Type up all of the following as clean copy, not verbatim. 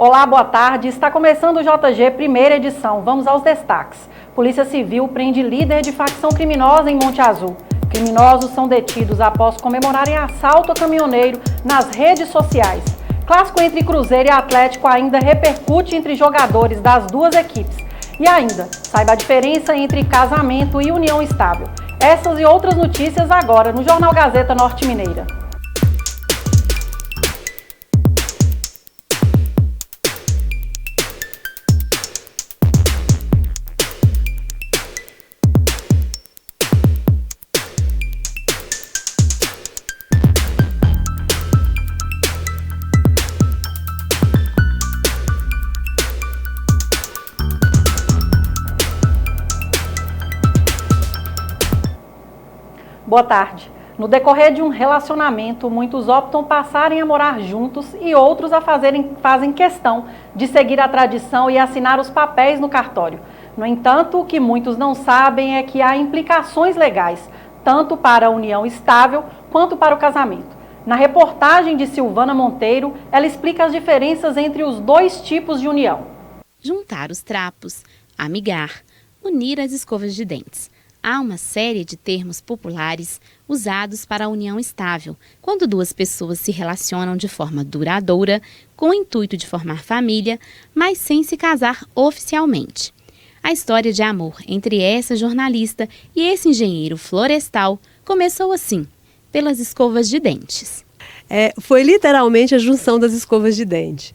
Olá, boa tarde. Está começando o JG, primeira edição. Vamos aos destaques. Polícia Civil prende líder de facção criminosa em Monte Azul. Criminosos são detidos após comemorarem assalto a caminhoneiro nas redes sociais. Clássico entre Cruzeiro e Atlético ainda repercute entre jogadores das duas equipes. E ainda, saiba a diferença entre casamento e união estável. Essas e outras notícias agora no Jornal Gazeta Norte Mineira. Boa tarde. No decorrer de um relacionamento, muitos optam passarem a morar juntos e outros fazem questão de seguir a tradição e assinar os papéis no cartório. No entanto, o que muitos não sabem é que há implicações legais, tanto para a união estável quanto para o casamento. Na reportagem de Silvana Monteiro, ela explica as diferenças entre os dois tipos de união. Juntar os trapos, amigar, unir as escovas de dentes. Há uma série de termos populares usados para a união estável, quando duas pessoas se relacionam de forma duradoura, com o intuito de formar família, mas sem se casar oficialmente. A história de amor entre essa jornalista e esse engenheiro florestal começou assim, pelas escovas de dentes. Foi literalmente a junção das escovas de dente.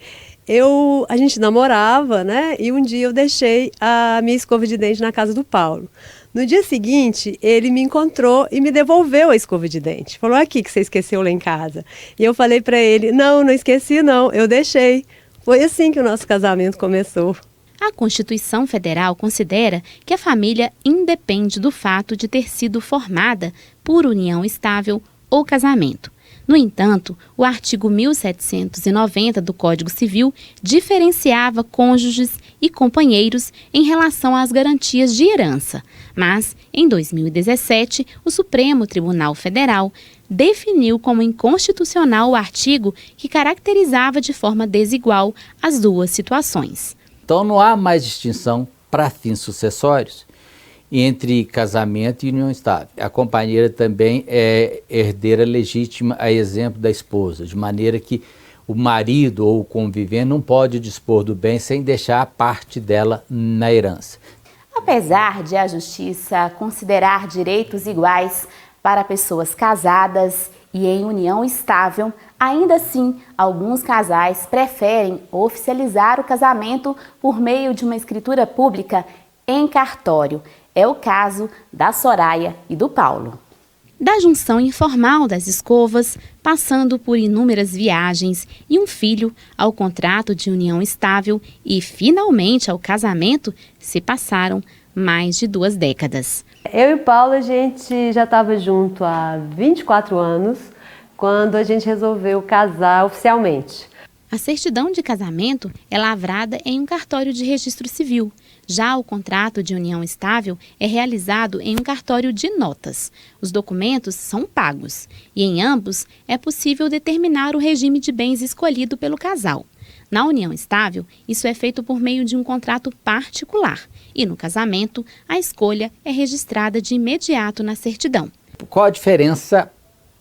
A gente namorava, né? E um dia eu deixei a minha escova de dente na casa do Paulo. No dia seguinte, ele me encontrou e me devolveu a escova de dente. Falou, aqui que você esqueceu lá em casa. E eu falei para ele, não esqueci não, eu deixei. Foi assim que o nosso casamento começou. A Constituição Federal considera que a família independe do fato de ter sido formada por união estável ou casamento. No entanto, o artigo 1790 do Código Civil diferenciava cônjuges e companheiros em relação às garantias de herança. Mas, em 2017, o Supremo Tribunal Federal definiu como inconstitucional o artigo que caracterizava de forma desigual as duas situações. Então não há mais distinção para fins sucessórios entre casamento e união estável. A companheira também é herdeira legítima a exemplo da esposa, de maneira que o marido ou o convivente não pode dispor do bem sem deixar parte dela na herança. Apesar de a Justiça considerar direitos iguais para pessoas casadas e em união estável, ainda assim, alguns casais preferem oficializar o casamento por meio de uma escritura pública em cartório. É o caso da Soraya e do Paulo. Da junção informal das escovas, passando por inúmeras viagens e um filho, ao contrato de união estável e, finalmente, ao casamento, se passaram mais de 2 décadas. Eu e o Paulo, a gente já estava junto há 24 anos, quando a gente resolveu casar oficialmente. A certidão de casamento é lavrada em um cartório de registro civil. Já o contrato de união estável é realizado em um cartório de notas. Os documentos são pagos e em ambos é possível determinar o regime de bens escolhido pelo casal. Na união estável, isso é feito por meio de um contrato particular e no casamento, a escolha é registrada de imediato na certidão. Qual a diferença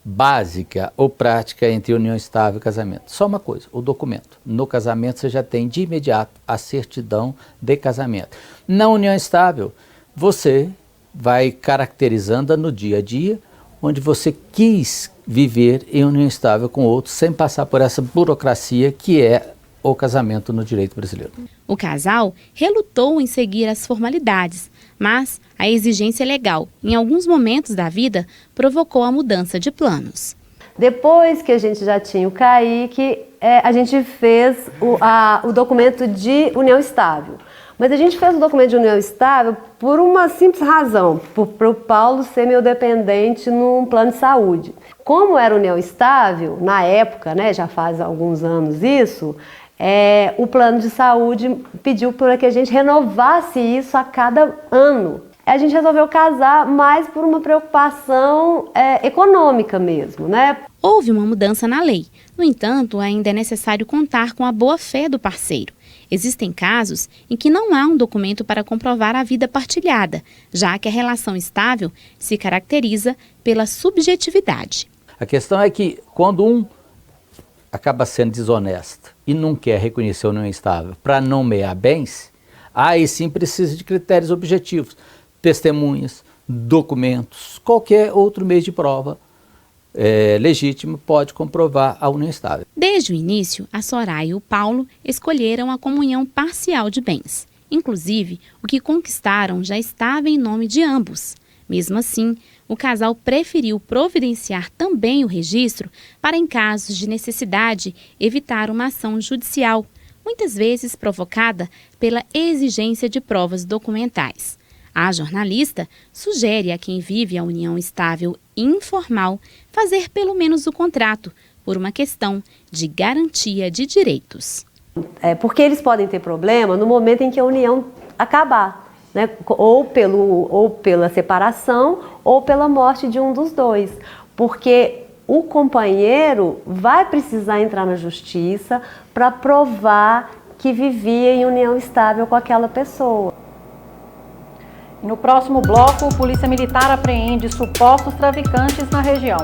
básica ou prática entre união estável e casamento? Só uma coisa, o documento. No casamento você já tem de imediato a certidão de casamento. Na união estável, você vai caracterizando no dia a dia onde você quis viver em união estável com outro sem passar por essa burocracia que é o casamento no direito brasileiro. O casal relutou em seguir as formalidades, mas a exigência legal, em alguns momentos da vida, provocou a mudança de planos. Depois que a gente já tinha o Kaique, a gente fez o documento de união estável. Mas a gente fez o documento de união estável por uma simples razão, para o Paulo ser meu dependente num plano de saúde. Como era união estável, na época, né, já faz alguns anos isso, o plano de saúde pediu para que a gente renovasse isso a cada ano. A gente resolveu casar mais por uma preocupação econômica mesmo, né? Houve uma mudança na lei. No entanto, ainda é necessário contar com a boa-fé do parceiro. Existem casos em que não há um documento para comprovar a vida partilhada, já que a relação estável se caracteriza pela subjetividade. A questão é que quando um acaba sendo desonesto e não quer reconhecer a união estável para nomear bens, aí sim precisa de critérios objetivos, testemunhas, documentos, qualquer outro meio de prova legítimo pode comprovar a união estável. Desde o início, a Soraya e o Paulo escolheram a comunhão parcial de bens. Inclusive, o que conquistaram já estava em nome de ambos. Mesmo assim, o casal preferiu providenciar também o registro para, em casos de necessidade, evitar uma ação judicial, muitas vezes provocada pela exigência de provas documentais. A jornalista sugere a quem vive a união estável informal fazer pelo menos o contrato, por uma questão de garantia de direitos. Porque eles podem ter problema no momento em que a união acabar, né? ou pela separação ou pela morte de um dos dois. Porque o companheiro vai precisar entrar na justiça para provar que vivia em união estável com aquela pessoa. No próximo bloco, Polícia Militar apreende supostos traficantes na região.